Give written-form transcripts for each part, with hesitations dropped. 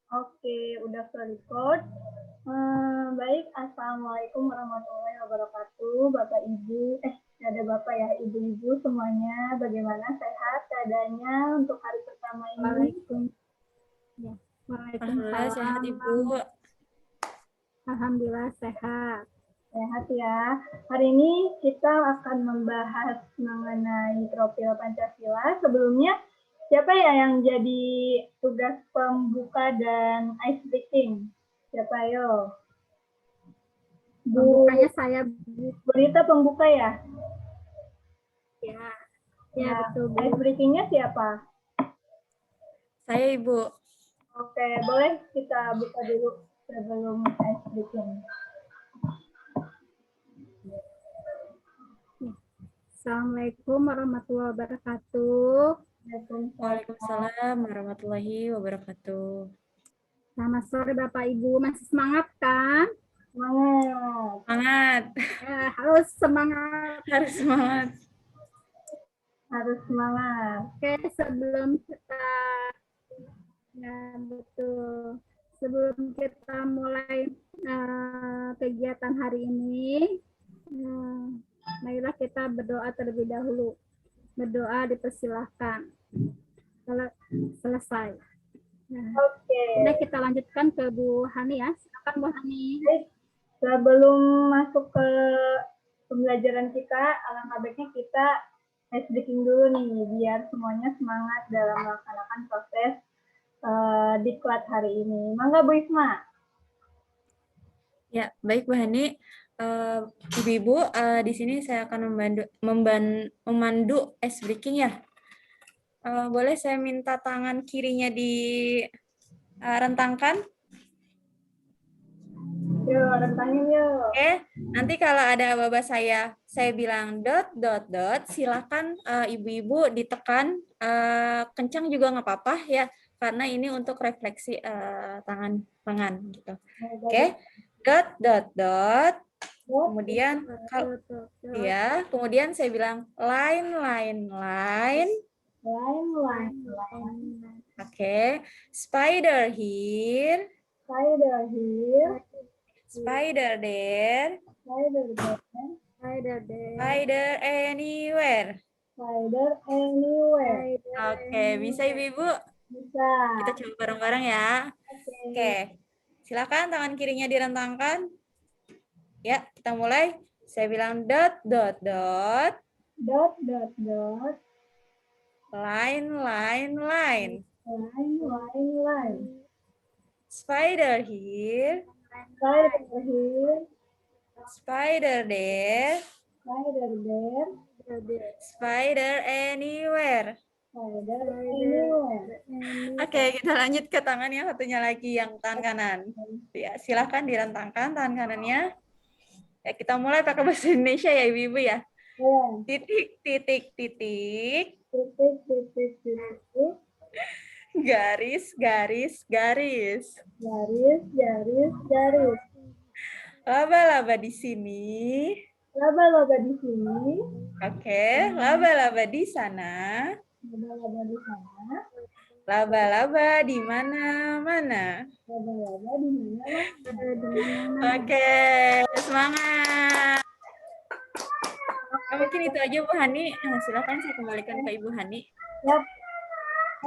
Oke, udah record. Baik, Assalamualaikum warahmatullahi wabarakatuh, Bapak Ibu. Ada Bapak ya, Ibu-Ibu semuanya. Bagaimana sehat keadaannya untuk hari pertama ini? Alhamdulillah sehat Ibu. Alhamdulillah sehat. Sehat ya. Hari ini kita akan membahas mengenai profil Pancasila. Sebelumnya, siapa ya yang jadi tugas pembuka dan ice breaking? Siapa yo? Pembukanya saya, Bu Rita pembuka ya? Ya betul, Bu. Ice breaking-nya siapa? Saya Ibu. Oke, boleh kita buka dulu sebelum ice breaking. Assalamualaikum warahmatullahi wabarakatuh. Waalaikumsalam warahmatullahi wabarakatuh. Selamat sore Bapak Ibu, masih semangat kan? Semangat. Semangat. Ya, harus semangat. Harus semangat. Harus semangat. Oke, sebelum kita betul. Sebelum kita mulai kegiatan hari ini, marilah kita berdoa terlebih dahulu. Berdoa dipersilahkan. Kalau selesai. Oke. Udah kita lanjutkan ke Bu Hani ya. Silakan Bu Hani. Baik. Sebelum masuk ke pembelajaran kita, alangkah baiknya kita ice breaking dulu nih, biar semuanya semangat dalam melaksanakan proses diklat hari ini. Mangga Bu Isma. Ya, baik Bu Hani. Ibu-ibu, di sini saya akan memandu ice breaking ya. Boleh saya minta tangan kirinya direntangkan? Yuk, rentangin yuk. Oke, nanti kalau ada bapak saya bilang dot dot dot, silakan ibu-ibu ditekan kencang juga nggak apa-apa ya, karena ini untuk refleksi tangan gitu. Oke, dot dot dot. Kemudian kemudian saya bilang line line line. Line line. Oke, spider here. Spider here. Spider there. Spider there. Spider anywhere. Spider anywhere. Oke, bisa Ibu-ibu? Bisa. Kita coba bareng-bareng ya. Oke. Silakan tangan kirinya direntangkan. Ya, kita mulai. Saya bilang dot dot dot. Dot dot dot. Line line line. Line line line. Spider here. Spider here. Spider there. Spider there. Spider anywhere. Spider anywhere. Oke, kita lanjut ke tangan yang satunya lagi, yang tangan kanan. Ya, silahkan direntangkan tangan kanannya. Ya, kita mulai pakai bahasa Indonesia ya, Ibu-ibu ya. Titik, titik, titik. Titik, titik, titik. Garis, garis, garis. Garis, garis, garis. Laba-laba di sini. Laba-laba di sini. Oke, laba-laba di sana. Laba-laba di sana. Laba-laba di mana-mana. Laba-laba di mana-mana. Oke, semangat. Mungkin itu aja Bu Hani. Silakan saya kembalikan ke Ibu Hani. Yap.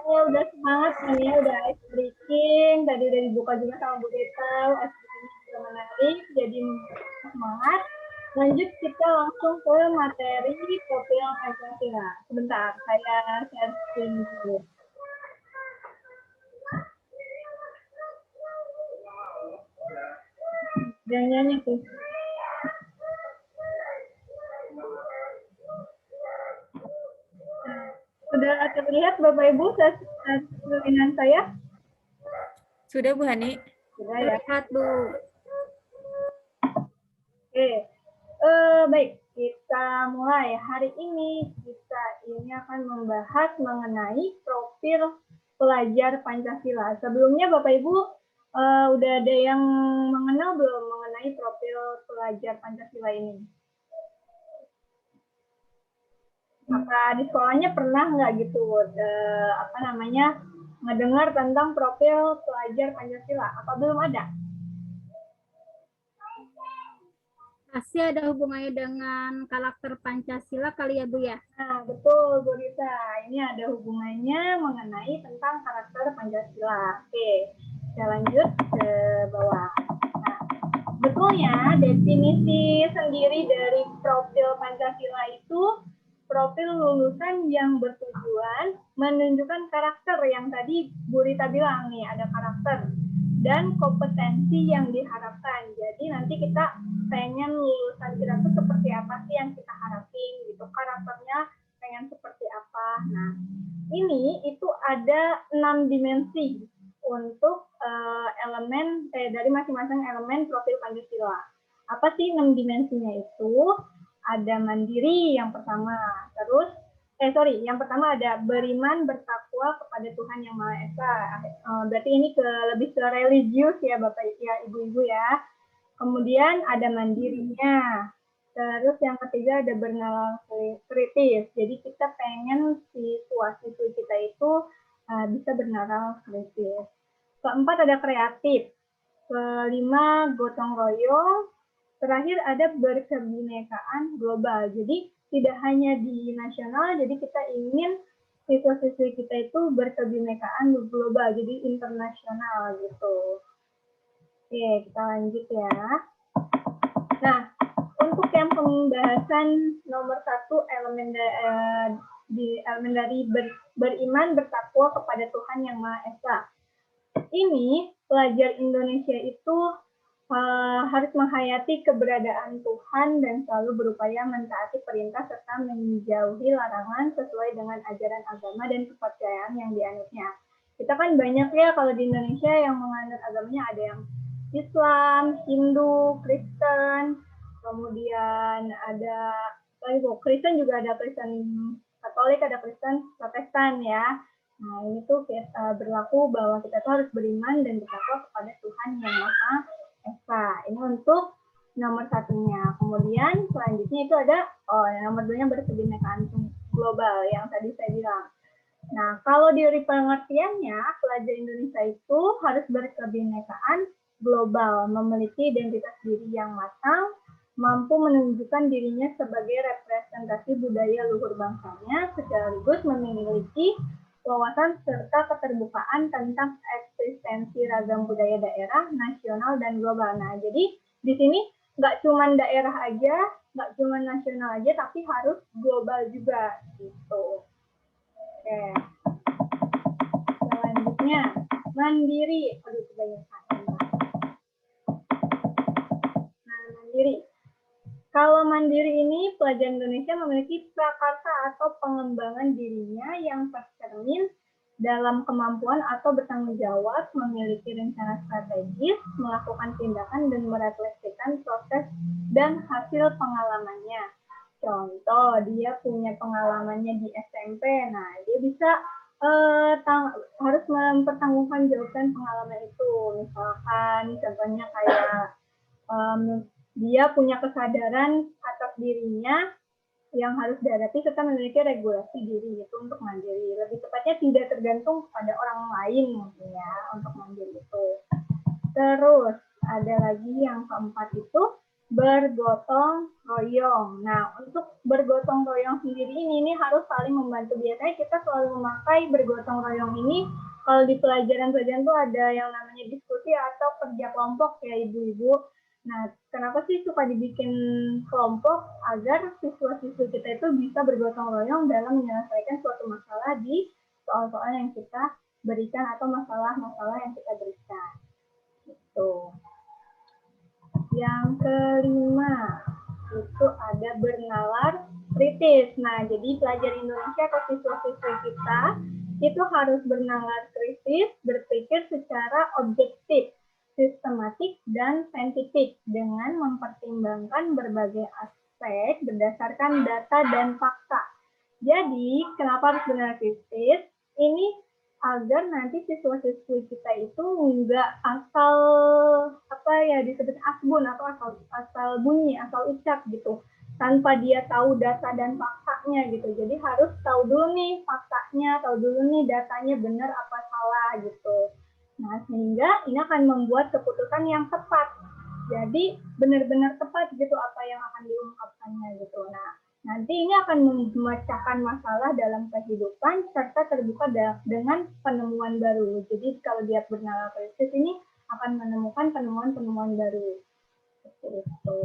Udah semangat nih ya, udah ice breaking. Tadi udah dibuka juga sama Bu Rita. Ice breaking juga menarik, jadi semangat. Lanjut kita langsung ke materi profil Pancasila. Sebentar, saya share screen dulu. Jangan nyanyi tuh. Sudah terlihat Bapak Ibu screen saya? Sudah Bu Hani? Sudah ya. Lihat Bu. Oke. Baik, kita mulai. Hari ini kita akan membahas mengenai profil pelajar Pancasila. Sebelumnya Bapak Ibu udah ada yang mengenal belum mengenai profil pelajar Pancasila ini? Maka di sekolahnya pernah nggak gitu ngedengar tentang profil pelajar Pancasila? Apa belum ada? Pasti ada hubungannya dengan karakter Pancasila kali ya Bu ya? Nah, betul Bu Rita. Ini ada hubungannya mengenai tentang karakter Pancasila. Oke, kita lanjut ke bawah. Nah, betulnya definisi sendiri dari profil Pancasila itu profil lulusan yang bertujuan menunjukkan karakter yang tadi Bu Rita bilang nih, ada karakter dan kompetensi yang diharapkan. Jadi nanti kita pengen lulusan kita tuh seperti apa sih yang kita harapin gitu, karakternya pengen seperti apa. Nah, ini itu ada 6 dimensi untuk elemen dari masing-masing elemen profil Pancasila. Apa sih 6 dimensinya itu? Ada mandiri yang pertama, terus yang pertama ada beriman bertakwa kepada Tuhan Yang Maha Esa. Berarti ini lebih ke religius ya Bapak ya Ibu-ibu ya. Kemudian ada mandirinya. Terus yang ketiga ada bernalar kritis. Jadi kita pengen siswa-siswi kita itu bisa bernalar kritis. Keempat ada kreatif. Kelima gotong royong. Terakhir ada berkebinekaan global. Jadi tidak hanya di nasional, jadi kita ingin siswa-siswi kita itu berkebinekaan global, jadi internasional gitu. Oke, kita lanjut ya. Nah, untuk yang pembahasan nomor 1 elemen dari beriman bertakwa kepada Tuhan Yang Maha Esa. Ini pelajar Indonesia itu harus menghayati keberadaan Tuhan dan selalu berupaya mentaati perintah serta menjauhi larangan sesuai dengan ajaran agama dan kepercayaan yang dianutnya. Kita kan banyak ya kalau di Indonesia yang menganut agamanya ada yang Islam, Hindu, Kristen, kemudian ada Kristen juga ada Kristen Katolik, ada Kristen Protestan ya. Nah ini tuh berlaku bahwa kita tuh harus beriman dan bertakwa kepada Tuhan Yang Maha Esa. Ini untuk nomor 1-nya. Kemudian selanjutnya itu ada nomor 2-nya berkebinekaan global yang tadi saya bilang. Nah, kalau di pengertiannya, pelajar Indonesia itu harus berkebinekaan global, memiliki identitas diri yang matang, mampu menunjukkan dirinya sebagai representasi budaya luhur bangsanya, sekaligus memiliki wawasan serta keterbukaan tentang eksistensi ragam budaya daerah, nasional, dan global. Nah, jadi di sini nggak cuma daerah aja, nggak cuma nasional aja, tapi harus global juga gitu. Oke. Selanjutnya, mandiri. Aduh, kebanyakan. Nah, mandiri. Kalau mandiri ini, pelajar Indonesia memiliki prakarsa atau pengembangan dirinya yang tercermin dalam kemampuan atau bertanggung jawab, memiliki rencana strategis, melakukan tindakan, dan merefleksikan proses dan hasil pengalamannya. Contoh, dia punya pengalamannya di SMP, nah dia bisa harus mempertanggungjawabkan pengalaman itu. Misalkan, contohnya kayak dia punya kesadaran atas dirinya yang harus dihadapi serta memiliki regulasi diri itu untuk mandiri. Lebih tepatnya tidak tergantung pada orang lain mungkin ya untuk mandiri itu. Terus ada lagi yang keempat itu bergotong royong. Nah, untuk bergotong royong sendiri ini harus saling membantu. Biasanya kita selalu memakai bergotong royong ini kalau di pelajaran-pelajaran tuh ada yang namanya diskusi atau kerja kelompok ya ibu-ibu. Nah, kenapa sih suka dibikin kelompok agar siswa-siswi kita itu bisa bergotong royong dalam menyelesaikan suatu masalah di soal-soal yang kita berikan atau masalah-masalah yang kita berikan. Gitu. Yang kelima itu ada bernalar kritis. Nah, jadi pelajar Indonesia atau siswa-siswi kita itu harus bernalar kritis, berpikir secara objektif, sistematik, dan saintifik dengan mempertimbangkan berbagai aspek berdasarkan data dan fakta. Jadi, kenapa harus bernalar kritis? Ini agar nanti siswa-siswi kita itu nggak asal disebut asbun atau asal bunyi, asal ucap gitu. tanpa dia tahu data dan faktanya gitu. Jadi harus tahu dulu nih faktanya, tahu dulu nih datanya benar apa salah gitu. Nah, sehingga ini akan membuat keputusan yang tepat. Jadi benar-benar tepat gitu apa yang akan diungkapkannya gitu. Nah, nanti ini akan memecahkan masalah dalam kehidupan serta terbuka dengan penemuan baru. Jadi kalau dia bernalar kritis ini akan menemukan penemuan-penemuan baru. Seperti itu.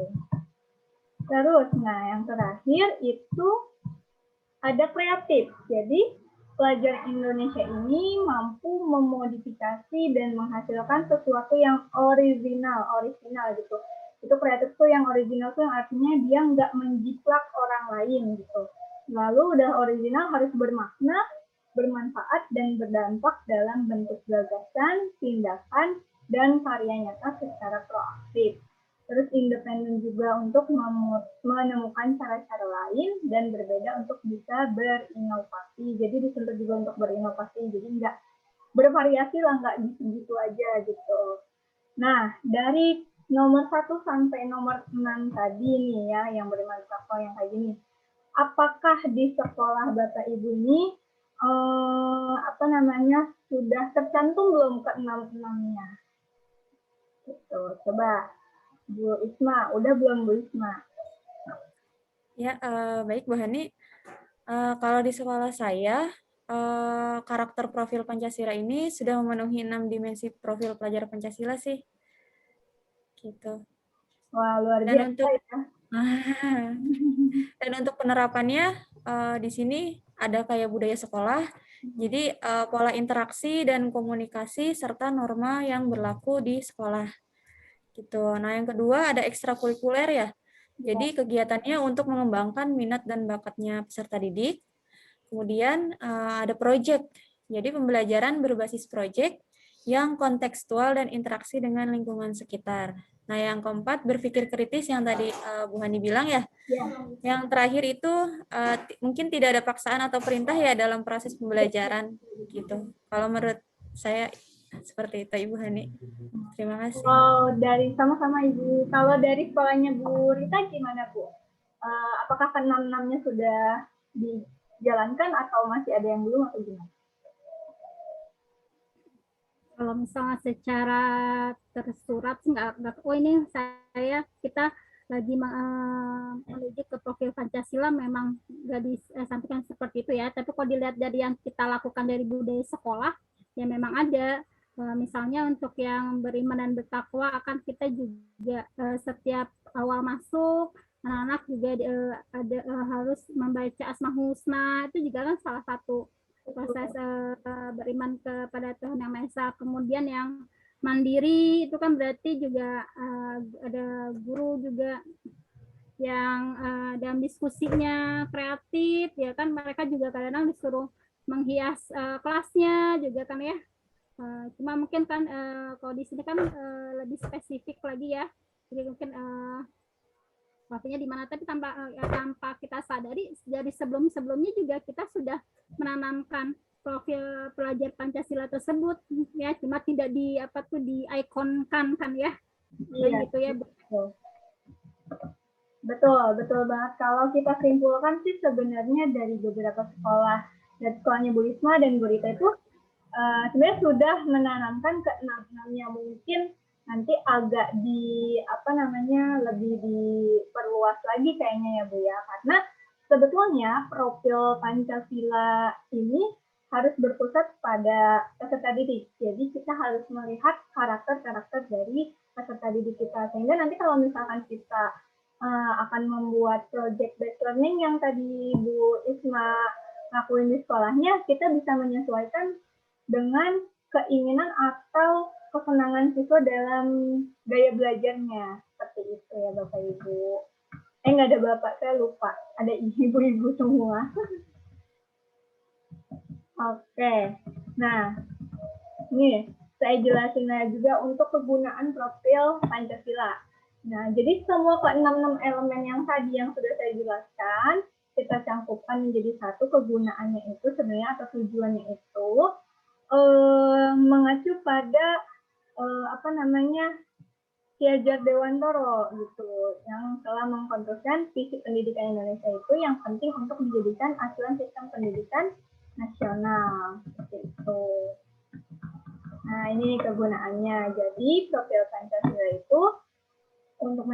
Terus, nah yang terakhir itu ada kreatif. Jadi pelajar Indonesia ini mampu memodifikasi dan menghasilkan sesuatu yang original gitu. Itu kreatif tuh yang original tuh yang artinya dia nggak menjiplak orang lain gitu. Lalu udah original harus bermakna, bermanfaat, dan berdampak dalam bentuk gagasan, tindakan, dan karya nyata secara proaktif. Terus independen juga untuk menemukan cara-cara lain dan berbeda untuk bisa berinovasi. Jadi dituntut juga untuk berinovasi, jadi nggak bervariasi lah, nggak gitu-gitu aja gitu. Nah, dari nomor 1 sampai nomor 6 tadi nih ya, yang bermanfaat yang kayak gini. Apakah di sekolah Bapak Ibu ini sudah tercantum belum ke 6-6-nya? Gitu. Coba Bu Isma, udah belum Bu Isma? Ya, baik Bu Hani. Kalau di sekolah saya, karakter profil Pancasila ini sudah memenuhi 6 dimensi profil pelajar Pancasila sih. Gitu. Wah, luar Dan biasa untuk ya. dan untuk penerapannya di sini ada kayak budaya sekolah. Jadi pola interaksi dan komunikasi serta norma yang berlaku di sekolah. Gitu. Nah, yang kedua ada ekstrakurikuler ya. Jadi kegiatannya untuk mengembangkan minat dan bakatnya peserta didik. Kemudian ada project. Jadi pembelajaran berbasis project yang kontekstual dan interaksi dengan lingkungan sekitar. Nah, yang keempat berpikir kritis yang tadi Bu Hani bilang ya. Yang terakhir itu mungkin tidak ada paksaan atau perintah ya dalam proses pembelajaran gitu. Kalau menurut saya seperti itu Ibu Hani. Terima kasih. Kalau dari sama-sama Ibu, kalau dari sekolahnya Bu Rita gimana Bu? Apakah ke-6-6-nya sudah dijalankan atau masih ada yang belum atau gimana? Kalau misalnya secara tersurat nggak, oh ini kita lagi menuju ke profil Pancasila memang nggak disampaikan seperti itu ya. Tapi kalau dilihat dari yang kita lakukan dari budaya sekolah, ya memang ada. Misalnya untuk yang beriman dan bertakwa akan kita juga setiap awal masuk anak-anak juga harus membaca Asmaul Husna, itu juga kan salah satu proses beriman kepada Tuhan Yang Maha Esa. Kemudian yang mandiri itu kan berarti juga ada guru juga yang dalam diskusinya kreatif ya kan, mereka juga kadang-kadang disuruh menghias kelasnya juga kan ya. Cuma mungkin kan kalau di sini kan lebih spesifik lagi ya, jadi mungkin waktunya di mana, tapi tanpa kita sadari dari sebelumnya juga kita sudah menanamkan profil pelajar Pancasila tersebut ya, cuma tidak diikonkan kan ya. Iya, gitu ya. Betul banget. Kalau kita simpulkan sih sebenarnya dari beberapa sekolah, dari sekolahnya Bu Risma dan Bu Rita itu sebenarnya sudah menanamkan ke 6-6-nya. Mungkin nanti agak lebih diperluas lagi kayaknya ya Bu ya, karena sebetulnya profil Pancasila ini harus berpusat pada peserta didik. Jadi kita harus melihat karakter-karakter dari peserta didik kita, sehingga nanti kalau misalkan kita akan membuat project based learning yang tadi Bu Isma lakuin di sekolahnya, kita bisa menyesuaikan dengan keinginan atau kesenangan siswa dalam gaya belajarnya. Seperti itu ya Bapak Ibu. Nggak ada Bapak, saya lupa. Ada ibu-ibu semua. Oke. Nah, ini saya jelasin juga untuk kegunaan profil Pancasila. Nah, jadi semua ke-6 elemen yang tadi yang sudah saya jelaskan, kita campurkan menjadi satu. Kegunaannya itu sebenarnya atau tujuannya itu mengacu pada Ki Hajar Dewantara gitu, yang telah mengkonstruksikan visi pendidikan Indonesia itu yang penting untuk dijadikan acuan sistem pendidikan nasional seperti itu. Nah, ini kegunaannya. Jadi, profil Pancasila itu untuk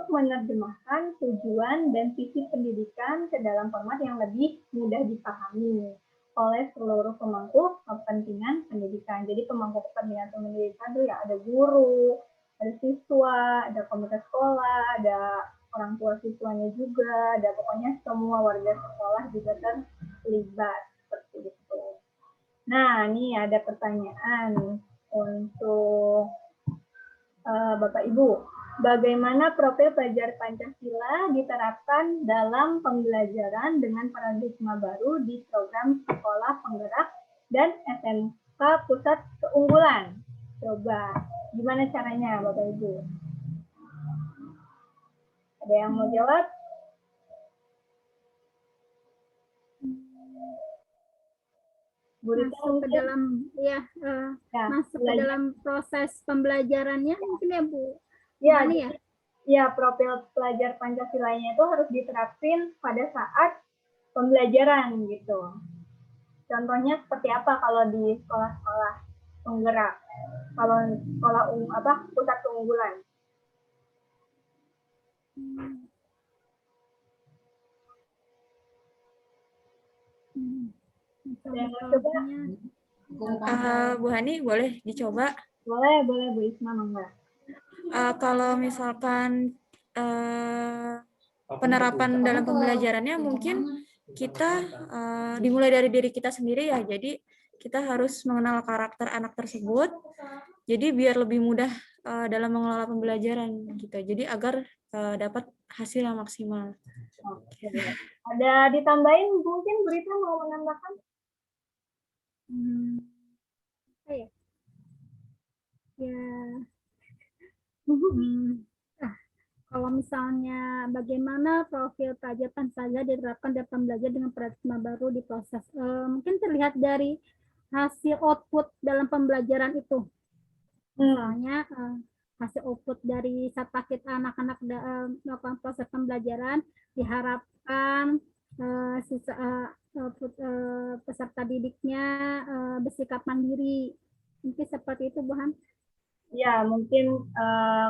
menerjemahkan tujuan dan visi pendidikan ke dalam format yang lebih mudah dipahami oleh seluruh pemangku kepentingan pendidikan. Jadi pemangku kepentingan pendidikan itu ya ada guru, ada siswa, ada komunitas sekolah, ada orang tua siswanya juga, ada pokoknya semua warga sekolah juga terlibat seperti itu. Nah, ini ada pertanyaan untuk Bapak Ibu. Bagaimana profil pelajar Pancasila diterapkan dalam pembelajaran dengan paradigma baru di program sekolah penggerak dan SMK Pusat Keunggulan? Coba, gimana caranya Bapak Ibu? Ada yang mau jawab? Masuk ke dalam masuk ke dalam proses pembelajarannya mungkin ya Bu. Ya, ya, profil pelajar Pancasilanya itu harus diterapin pada saat pembelajaran gitu. Contohnya seperti apa kalau di sekolah-sekolah penggerak, kalau sekolah pusat keunggulan? Bu Hani, boleh dicoba? Boleh Bu Isma, mangga. Kalau misalkan penerapan dalam pembelajarannya mungkin kita dimulai dari diri kita sendiri ya. Jadi kita harus mengenal karakter anak tersebut. Jadi biar lebih mudah dalam mengelola pembelajaran gitu. Jadi agar dapat hasil yang maksimal. Oke. Ada ditambahin mungkin Berita mau menambahkan? Kalau misalnya bagaimana profil pelajar Pancasila diterapkan dalam pembelajaran dengan paradigma baru di proses, mungkin terlihat dari hasil output dalam pembelajaran itu. Misalnya hasil output dari saat kita anak-anak melakukan proses pembelajaran, diharapkan peserta didiknya bersikap mandiri. Mungkin seperti itu, Bu Han. Ya, mungkin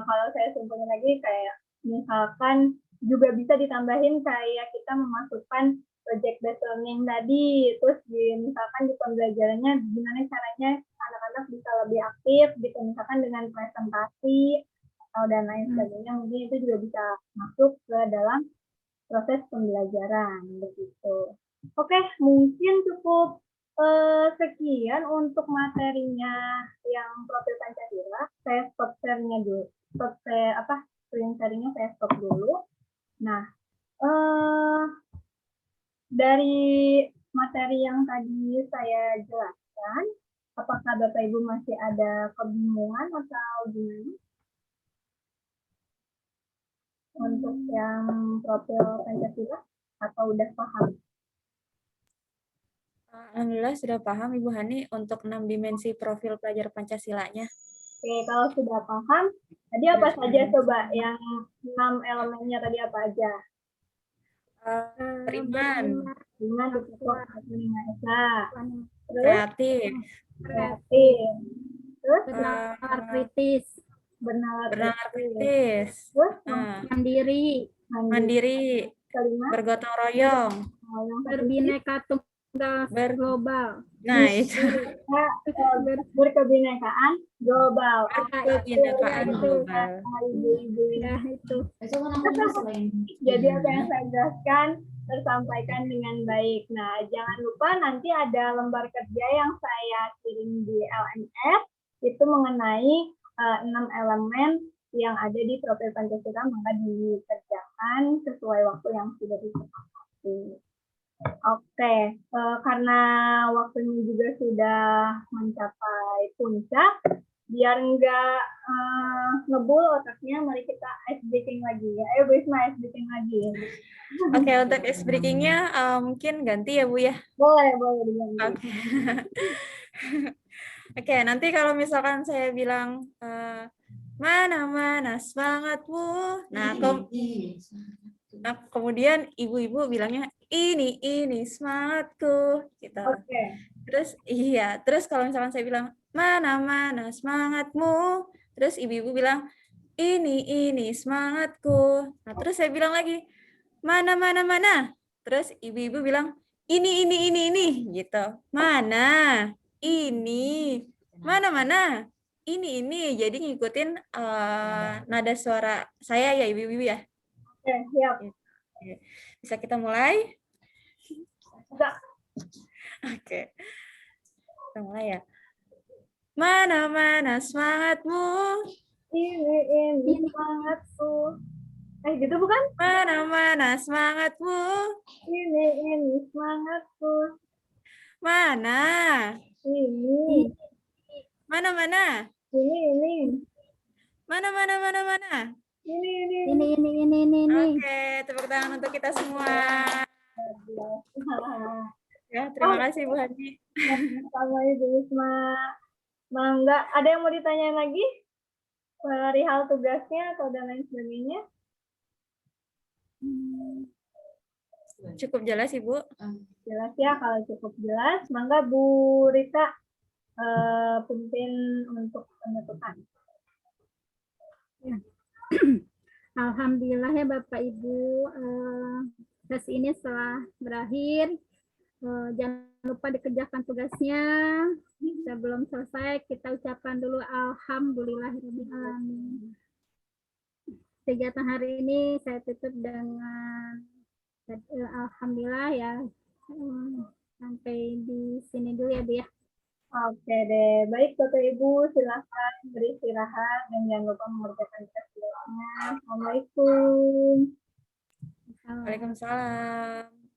kalau saya simpulkan lagi kayak misalkan juga bisa ditambahin kayak kita memasukkan project based learning tadi, terus misalkan di pembelajarannya gimana caranya anak-anak bisa lebih aktif gitu, misalkan dengan presentasi atau dan lain sebagainya, mungkin itu juga bisa masuk ke dalam proses pembelajaran begitu. Oke, mungkin cukup sekian untuk materinya yang profil Pancasila. Saya stop share-nya dulu. Screen sharing-nya saya stop dulu. Nah, dari materi yang tadi saya jelaskan, apakah Bapak Ibu masih ada kebingungan atau gimana? Untuk yang profil Pancasila atau udah paham? Alhamdulillah sudah paham Ibu Hani untuk 6 dimensi profil pelajar Pancasilanya. Oke, kalau sudah paham, tadi apa saja coba yang 6 elemennya tadi apa aja? Beriman, kreatif, terus bernalar kritis, mandiri, bergotong royong, berbineka tunggal global. Nah, itu. Berkebinekaan global. Berkebinekaan global. Itu. Jadi apa yang saya jelaskan tersampaikan dengan baik. Nah, jangan lupa nanti ada lembar kerja yang saya kirim di LMS itu mengenai 6 elemen yang ada di profil Pancasila, maka dikerjakan sesuai waktu yang sudah disepakati. Oke, karena waktunya juga sudah mencapai puncak, biar nggak ngebul otaknya, mari kita ice breaking lagi ya. Ayo Bu Isma, ice breaking lagi. Oke, untuk ice breaking-nya mungkin ganti ya Bu ya? Boleh diganti. Oke. Oke, nanti kalau misalkan saya bilang mana semangatmu. Nah, kemudian ibu-ibu bilangnya ini semangatku gitu. Oke. Terus kalau misalkan saya bilang mana semangatmu, terus ibu-ibu bilang ini semangatku. Nah, terus saya bilang lagi mana. Terus ibu-ibu bilang ini gitu. Mana? Ini. Mana? Ini. Jadi ngikutin nada suara saya ya ibu-ibu ya. Oke, siap. Bisa kita mulai? Bisa. Oke. Kita mulai ya. Mana semangatmu? Ini semangatku. Gitu bukan? Mana semangatmu? Ini semangatku. Mana? Ini. Mana? Ini. Mana? Ini. Oke, tepuk tangan untuk kita semua. Ya, terima kasih Bu Hani. Sama Ibu Isma. Mangga, ada yang mau ditanyain lagi? Perihal tugasnya atau dan lain sebagainya? Cukup jelas Ibu. Jelas ya, kalau cukup jelas. Mangga Bu Rita pimpin untuk penutupan. Ya. Alhamdulillah ya Bapak Ibu, tes ini setelah berakhir. Jangan lupa dikerjakan tugasnya. Sebelum selesai kita ucapkan dulu alhamdulillahirabbil alamin. Kegiatan hari ini saya tutup dengan alhamdulillah ya. Sampai di sini dulu ya Bu ya. Oke deh, baik Bapak Ibu silakan beristirahat dan jangan lupa mengerjakan tugasnya. Assalamualaikum. Waalaikumsalam.